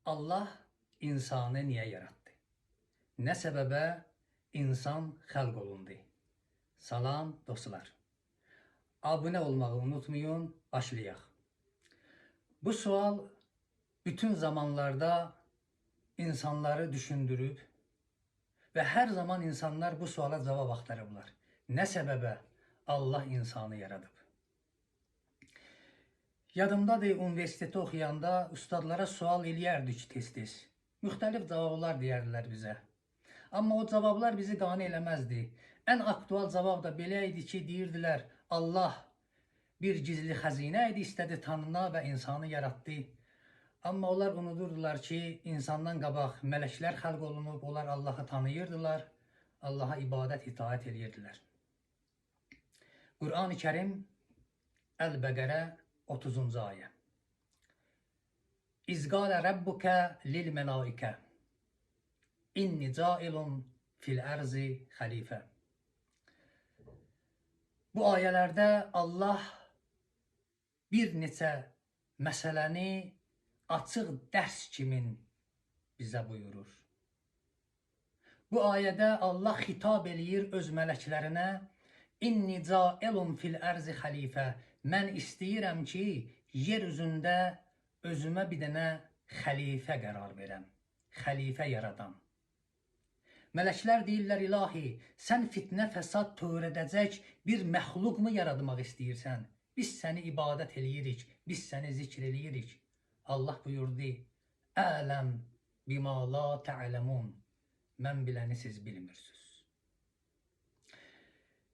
Allah insanı niye yarattı? Ne sebebe insan xalq olundu? Salam dostlar. Abone olmayı unutmayın, başlayaq. Bu sual bütün zamanlarda insanları düşündürüb ve her zaman insanlar bu suala cavab axtarıblar. Ne sebebe Allah insanı yaradıb? Yadımdadır, üniversitede oxuyanda ustadlara sual eləyərdik tez-tez. Müxtəlif cavablar deyərdilər bizə. Amma o cavablar bizi qane eləməzdi. Ən aktual cavab da belə idi ki, deyirdilər, Allah bir gizli xəzinə idi, istədi tanına və insanı yaratdı. Amma onlar unudurdular ki, insandan qabaq mələklər xəlq olunub, onlar Allahı tanıyırdılar, Allaha ibadət, itaət edirdilər. Qur'an-ı Kərim Əl-Bəqərə 30-cu ayə. İzqalə Rabbukə lil-məlaikə İnni cailun fil-ərzi xəlifə. Bu ayələrdə Allah bir neçə məsələni açıq dərs kimi bizə buyurur. Bu ayədə Allah xitab eləyir öz mələklərinə, İnni cailun fil-ərzi xəlifə. Mən istəyirəm ki, yer üzündə özümə bir dənə xəlifə qərar verəm, xəlifə yaradam. Mələklər deyirlər, ilahi, sən fitnə, fəsad törədəcək bir məxluqmu yaradmaq istəyirsən? Biz səni ibadət eləyirik, biz səni zikr eləyirik. Allah buyurdu, ələm bima la tə'ləmun. Mən biləni siz bilmirsiniz.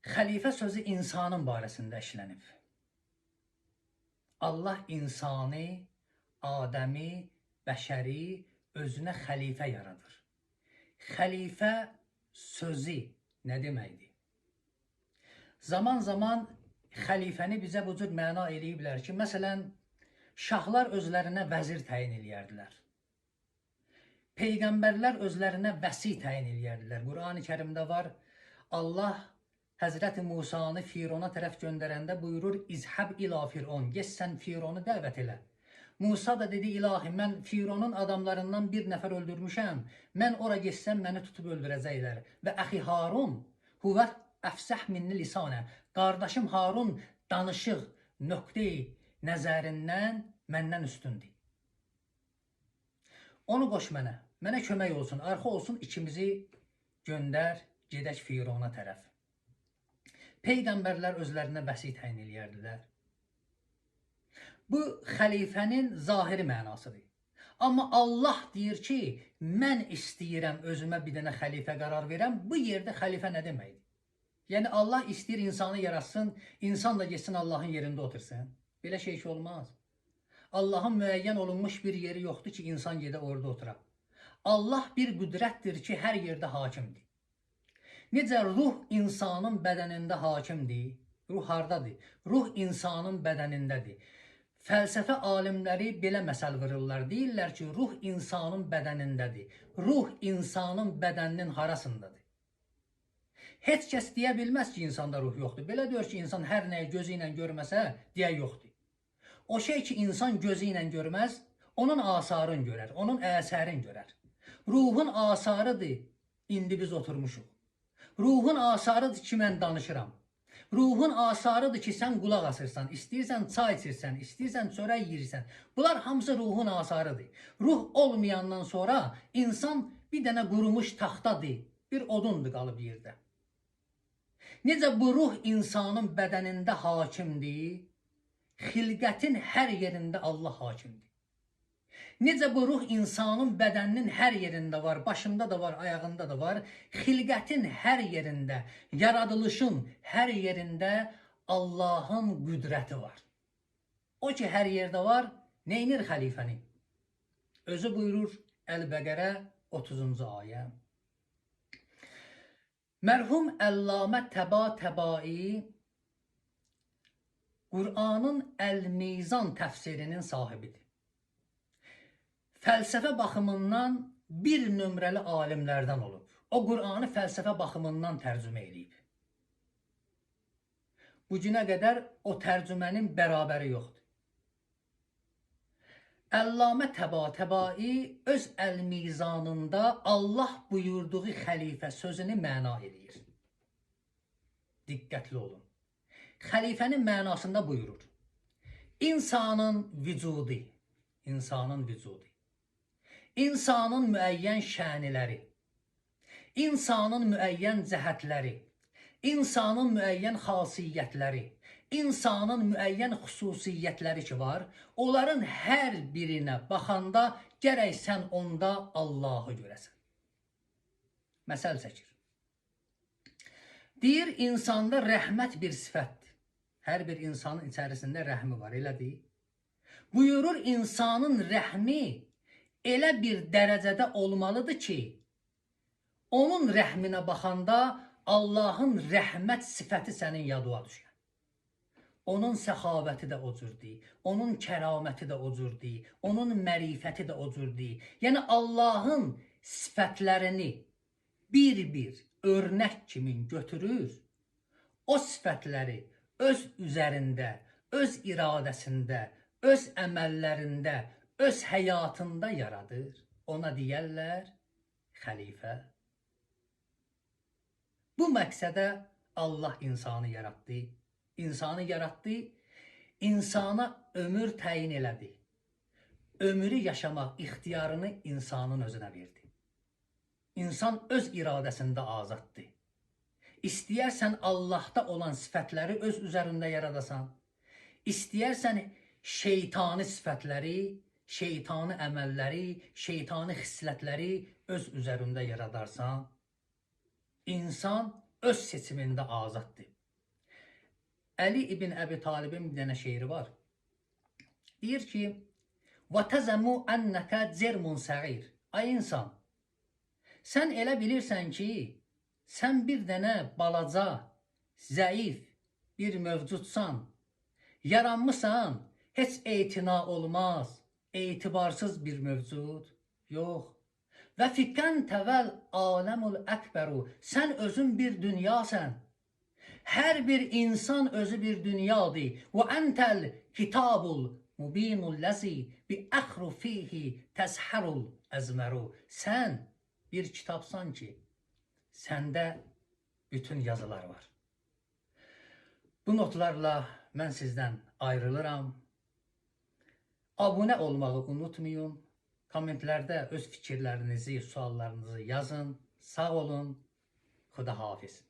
Xəlifə sözü insanın barəsində işlənib. Allah insanı, Adəmi, bəşəri özünə xəlifə yaradır. Xəlifə sözü nə deməkdir? Zaman zaman xəlifəni bizə bu cür məna eləyiblər ki, məsələn, şahlar özlərinə vəzir təyin eləyərdilər. Peyğəmbərlər özlərinə vəsi təyin eləyərdilər. Qur'an-ı Kərimdə var, Allah Həzrəti Musanı Firona tərəf göndərəndə buyurur, İzhəb ila Firon, get sən Fironu dəvət elə. Musa da dedi, ilahi, mən Fironun adamlarından bir nəfər öldürmüşəm, mən ora geçsəm məni tutub öldürəcəklər. Və əxi Harun, huvə əfsəh minni lisanə, qardaşım Harun danışıq, nöqteyi nəzərindən məndən üstündür. Onu qoş mənə kömək olsun, arxa olsun, ikimizi göndər, gedək Firona tərəf. Peyğəmbərlər özlərinə vəsi təyin eləyərdilər. Bu xəlifənin zahiri mənasıdır. Amma Allah deyir ki, mən istəyirəm özümə bir dənə xəlifə qərar verəm. Bu yerdə xəlifə nə deməkdir? Yəni Allah istəyir insanı yaratsın, insan da geçsin Allahın yerində otursun. Belə şey ki olmaz. Allahın müəyyən olunmuş bir yeri yoxdur ki, insan gedə orada otura. Allah bir qüdrətdir ki, hər yerdə hakimdir. Necə ruh insanın bədənində hakimdir? Ruh hardadır? Ruh insanın bədənindədir. Fəlsəfə alimləri belə məsəl vururlar. Deyirlər ki, ruh insanın bədənindədir. Ruh insanın bədəninin harasındadır? Heç kəs deyə bilməz ki, insanda ruh yoxdur. Belə deyir ki, insan hər nəyi gözü ilə görməsə, deyə yoxdur. O şey ki, insan gözü ilə görməz, onun asarını görər, onun əsərini görər. Ruhun asarıdır, indi biz oturmuşuq. Ruhun asarıdır ki, mən danışıram. Ruhun asarıdır ki, sən qulaq asırsan, istəyirsən çay içirsən, istəyirsən çörək yeyirsən. Bunlar hamısı ruhun asarıdır. Ruh olmayandan sonra insan bir dənə qurumuş taxtadır, bir odundur qalıb yerdə. Necə bu ruh insanın bədənində hakimdir, xilqətin hər yerində Allah hakimdir. Necə bu ruh insanın bədəninin hər yerində var, başında da var, ayağında da var, xilqətin hər yerində, yaradılışın hər yerində Allahın qüdrəti var. O ki, hər yerdə var, neynir xəlifəni? Özü buyurur Əl-Bəqərə 30-cu ayə. Mərhum Əllamə Təbai Qur'anın Əl-Mizan təfsirinin sahibidir. Fəlsəfə baxımından bir nömrəli alimlərdən olub. O Qur'anı fəlsəfə baxımından tərcümə edib. Bu günə qədər o tərcümənin bərabəri yoxdur. Əllamə Təbatəbai öz əl-mizanında Allah buyurduğu xəlifə sözünü məna edir. Diqqətli olun. Xəlifənin mənasında buyurur. İnsanın vücudu, insanın müəyyən şəniləri, insanın müəyyən cəhətləri, insanın müəyyən xasiyyətləri, insanın müəyyən xüsusiyyətləri ki var, onların hər birinə baxanda gərək sən onda Allahı görəsən. Məsəl çəkir. Deyir, insanda rəhmət bir sifətdir. Hər bir insanın içərisində rəhmi var, elə deyil. Buyurur, insanın rəhmi elə bir dərəcədə olmalıdır ki, onun rəhminə baxanda Allahın rəhmət sifəti sənin yadına düşər. Onun səxavəti də o cürdür, onun kəraməti də o cürdür, onun mərifəti də o cürdür. Yəni Allahın sifətlərini bir-bir örnək kimi götürür, o sifətləri öz üzərində, öz iradəsində, öz əməllərində, öz həyatında yaradır. Ona deyərlər xəlifə. Bu məqsədə Allah insanı yaratdı. İnsanı yaratdı, insana ömür təyin elədi. Ömrü yaşamaq ixtiyarını insanın özünə verdi. İnsan öz iradəsində azaddır. İstəyərsən Allahda olan sifətləri öz üzərində yaradasan, istəyərsən şeytani sifətləri, şeytani əməlləri, şeytani xislətləri öz üzərində yaradarsan, insan öz seçimində azaddır. Əli ibn Əbi Talibin bir dənə şeiri var. Deyir ki, وَتَزَمُوا أَنَّكَ زِرْمٌ سَعِيرٌ. Ay insan, sən elə bilirsən ki, sən bir dənə balaca, zəif bir mövcudsan, yaranmışsan, heç etina olmaz, etibarsız bir mövcud. Yox. Və fiqqən təvəl aləmul əkbəru, sən özün bir dünyasən. Hər bir insan özü bir dünyadır. Və entəl kitabul mubinul ləzi bi əxru fihi təzhərul əzməru. Sən bir kitabsan ki, səndə bütün yazılar var. Bu notlarla mən sizdən ayrılıram. Abunə olmağı unutmayın. Kommentlərdə öz fikirlərinizi, suallarınızı yazın. Sağ olun. Xuda hafiz.